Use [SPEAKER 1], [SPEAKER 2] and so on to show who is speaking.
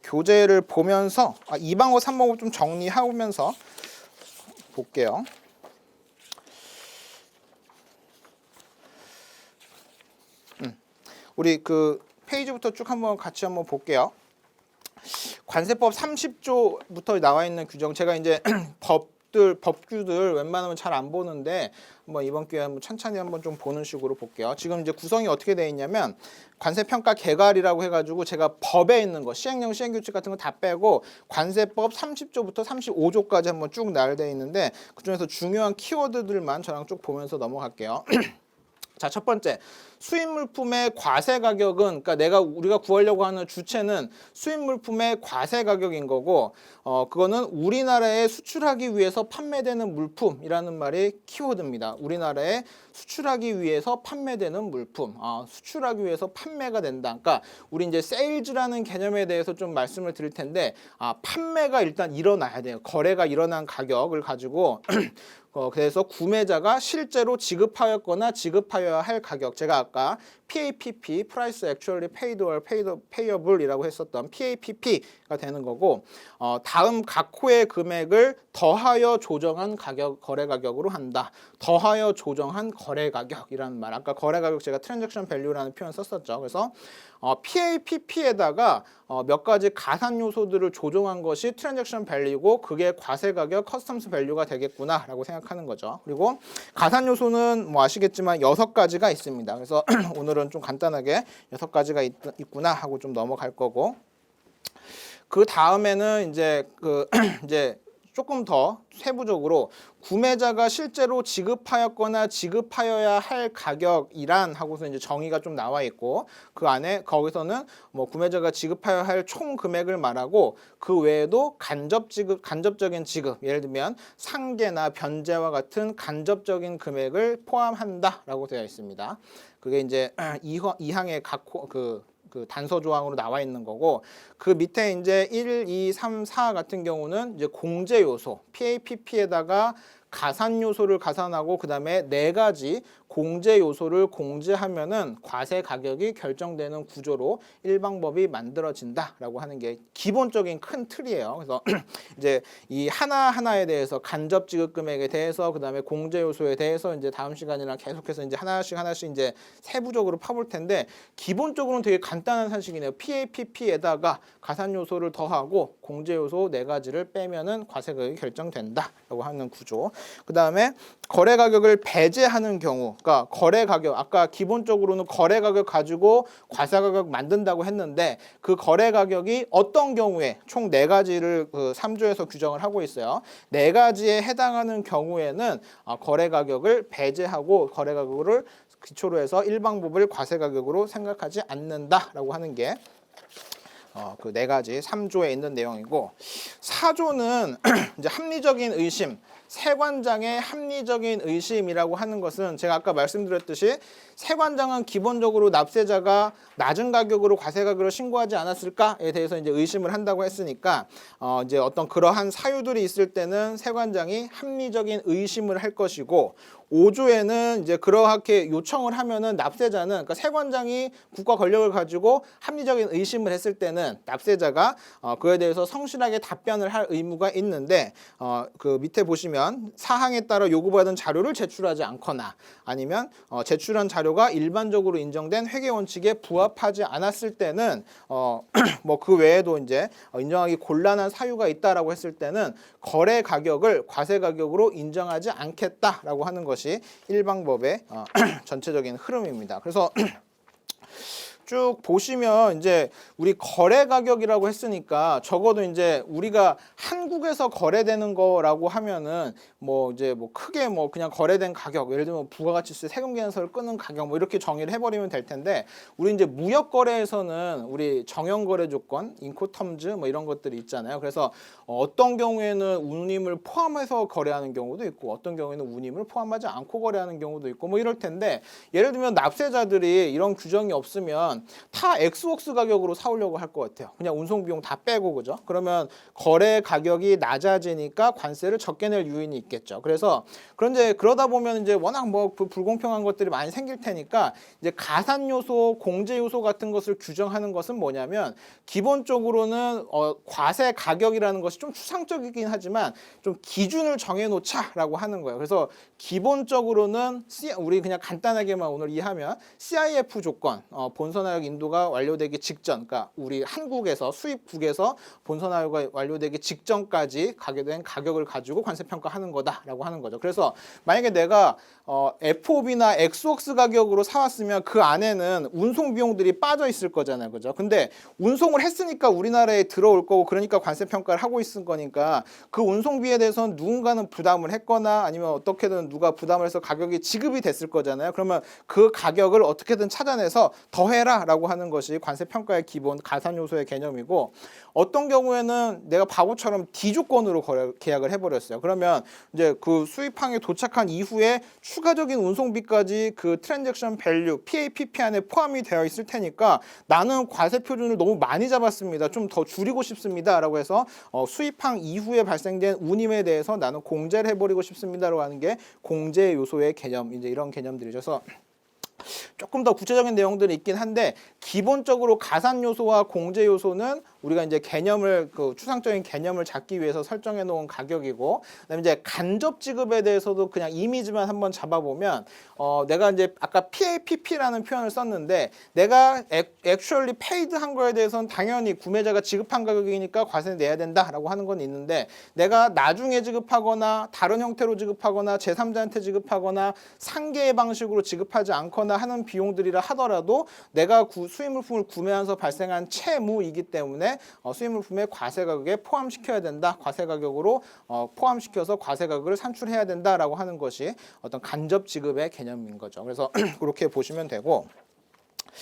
[SPEAKER 1] 교재를 보면서 2방법, 3방법 좀 정리하면서 볼게요. 우리 그 페이지부터 쭉 한번 같이 한번 볼게요. 관세법 30조부터 나와 있는 규정, 제가 이제 법규들 웬만하면 잘 안 보는데 한번 이번 기회에 한번 천천히 한번 좀 보는 식으로 볼게요. 지금 이제 구성이 어떻게 되어 있냐면 관세평가 개괄이라고 해가지고 제가 법에 있는 거 시행령 시행규칙 같은 거 다 빼고 관세법 30조부터 35조까지 한번 쭉 나열되어 있는데 그중에서 중요한 키워드들만 저랑 쭉 보면서 넘어갈게요. 자, 첫 번째, 수입 물품의 과세 가격은, 그러니까 우리가 구하려고 하는 주체는 수입 물품의 과세 가격인 거고, 그거는 우리나라에 수출하기 위해서 판매되는 물품이라는 말이 키워드입니다. 우리나라에 수출하기 위해서 판매되는 물품, 수출하기 위해서 판매가 된다. 그러니까 우리 이제 세일즈라는 개념에 대해서 좀 말씀을 드릴 텐데, 판매가 일단 일어나야 돼요. 거래가 일어난 가격을 가지고. 그래서 구매자가 실제로 지급하였거나 지급하여야 할 가격, 제가 아까 PAPP, Price Actually Paid or Payable이라고 했었던 PAPP가 되는 거고, 다음 각 호의 금액을 더하여 조정한 가격, 거래 가격으로 한다. 더하여 조정한 거래 가격이라는 말. 아까 거래 가격 제가 Transaction Value라는 표현 썼었죠. 그래서 PAPP에다가 몇 가지 가산 요소들을 조정한 것이 트랜잭션 밸류고 그게 과세 가격 커스텀스 밸류가 되겠구나라고 생각하는 거죠. 그리고 가산 요소는 뭐 아시겠지만 6가지가 있습니다. 그래서 오늘은 좀 간단하게 6가지가 있구나 하고 좀 넘어갈 거고, 그 다음에는 이제 이제 조금 더 세부적으로 구매자가 실제로 지급하였거나 지급하여야 할 가격이란 하고서 이제 정의가 좀 나와 있고, 그 안에 거기서는 뭐 구매자가 지급하여야 할 총 금액을 말하고 그 외에도 간접적인 지급, 예를 들면 상계나 변제와 같은 간접적인 금액을 포함한다라고 되어 있습니다. 그게 이제 2항의 그 단서 조항으로 나와 있는 거고, 그 밑에 이제 1, 2, 3, 4 같은 경우는 이제 공제 요소, PAPP에다가 가산 요소를 가산하고 그다음에 4가지 공제 요소를 공제하면은 과세 가격이 결정되는 구조로 일방법이 만들어진다라고 하는 게 기본적인 큰 틀이에요. 그래서 이제 이 하나하나에 대해서 간접 지급 금액에 대해서 그다음에 공제 요소에 대해서 이제 다음 시간이랑 계속해서 이제 하나씩 이제 세부적으로 파볼 텐데, 기본적으로는 되게 간단한 사실이네요. PAPP에다가 가산 요소를 더하고 공제 요소 4가지를 빼면은 과세 가격이 결정된다라고 하는 구조. 그다음에 거래 가격을 배제하는 경우, 그러니까 거래 가격, 아까 기본적으로는 거래 가격 가지고 과세 가격 만든다고 했는데 그 거래 가격이 어떤 경우에 총 4가지를 그 3조에서 규정을 하고 있어요. 4가지에 해당하는 경우에는 거래 가격을 배제하고 거래 가격을 기초로 해서 일방법을 과세 가격으로 생각하지 않는다라고 하는 게 그 4가지 3조에 있는 내용이고, 4조는 이제 합리적인 의심, 세관장의 합리적인 의심이라고 하는 것은 제가 아까 말씀드렸듯이 세관장은 기본적으로 납세자가 낮은 가격으로 과세 가격을 신고하지 않았을까에 대해서 이제 의심을 한다고 했으니까 이제 어떤 그러한 사유들이 있을 때는 세관장이 합리적인 의심을 할 것이고, 5조에는 이제 그렇게 요청을 하면은 납세자는, 그러니까 세관장이 국가 권력을 가지고 합리적인 의심을 했을 때는 납세자가 그에 대해서 성실하게 답변을 할 의무가 있는데, 그 밑에 보시면 사항에 따라 요구받은 자료를 제출하지 않거나 아니면 제출한 자료가 일반적으로 인정된 회계 원칙에 부합하지 않았을 때는 뭐 그 외에도 이제 인정하기 곤란한 사유가 있다라고 했을 때는 거래 가격을 과세 가격으로 인정하지 않겠다라고 하는 것이 일방법의 전체적인 흐름입니다. 그래서 쭉 보시면 이제 우리 거래 가격이라고 했으니까 적어도 이제 우리가 한국에서 거래되는 거라고 하면은 뭐 이제 뭐 크게 뭐 그냥 거래된 가격, 예를 들면 부가가치세 세금 계산서를 끄는 가격 뭐 이렇게 정의를 해버리면 될 텐데, 우리 이제 무역 거래에서는 우리 정형 거래 조건, 인코텀즈 뭐 이런 것들이 있잖아요. 그래서 어떤 경우에는 운임을 포함해서 거래하는 경우도 있고 어떤 경우에는 운임을 포함하지 않고 거래하는 경우도 있고 뭐 이럴 텐데, 예를 들면 납세자들이 이런 규정이 없으면 사오면 다 엑스웍스 가격으로 사오려고 할 것 같아요. 그냥 운송 비용 다 빼고 그죠? 그러면 거래 가격이 낮아지니까 관세를 적게 낼 요인이 있겠죠. 그래서 그런데 그러다 보면 이제 워낙 뭐 불공평한 것들이 많이 생길 테니까 이제 가산 요소, 공제 요소 같은 것을 규정하는 것은 뭐냐면 기본적으로는 과세 가격이라는 것이 좀 추상적이긴 하지만 좀 기준을 정해놓자라고 하는 거예요. 그래서 기본적으로는 우리 그냥 간단하게만 오늘 이해하면 CIF 조건, 본선화역 인도가 완료되기 직전, 그러니까 우리 한국에서 수입국에서 본선화역이 완료되기 직전까지 가게 된 가격을 가지고 관세 평가하는 거다라고 하는 거죠. 그래서 만약에 내가 FOB나 엑스웍스 가격으로 사왔으면 그 안에는 운송 비용들이 빠져 있을 거잖아요, 그죠? 근데 운송을 했으니까 우리나라에 들어올 거고 그러니까 관세 평가를 하고 있을 거니까 그 운송비에 대해서는 누군가는 부담을 했거나 아니면 어떻게든 누가 부담을 해서 가격이 지급이 됐을 거잖아요. 그러면 그 가격을 어떻게든 찾아내서 더해라라고 하는 것이 관세 평가의 기본 가산 요소의 개념이고 어떤 경우에는 내가 바보처럼 D조건으로 계약을 해버렸어요. 그러면 이제 그 수입항에 도착한 이후에 추가적인 운송비까지 그 트랜잭션 밸류 PAPP 안에 포함이 되어 있을 테니까 나는 과세 표준을 너무 많이 잡았습니다. 좀 더 줄이고 싶습니다라고 해서 수입항 이후에 발생된 운임에 대해서 나는 공제를 해버리고 싶습니다라고 하는 게 공제 요소의 개념, 이제 이런 개념들이죠. 그래서 조금 더 구체적인 내용들이 있긴 한데 기본적으로 가산 요소와 공제 요소는 우리가 이제 개념을 그 추상적인 개념을 잡기 위해서 설정해 놓은 가격이고 그다음에 이제 간접 지급에 대해서도 그냥 이미지만 한번 잡아보면 내가 이제 아까 PAPP라는 표현을 썼는데 내가 actually paid 한 거에 대해서는 당연히 구매자가 지급한 가격이니까 과세를 내야 된다라고 하는 건 있는데 내가 나중에 지급하거나 다른 형태로 지급하거나 제3자한테 지급하거나 상계 방식으로 지급하지 않거나 하는 비용들이라 하더라도 내가 수입물품을 구매하면서 발생한 채무이기 때문에 수입물품의 과세 가격에 포함시켜야 된다. 과세 가격으로 포함시켜서 과세 가격을 산출해야 된다라고 하는 것이 어떤 간접 지급의 개념인 거죠. 그래서 그렇게 보시면 되고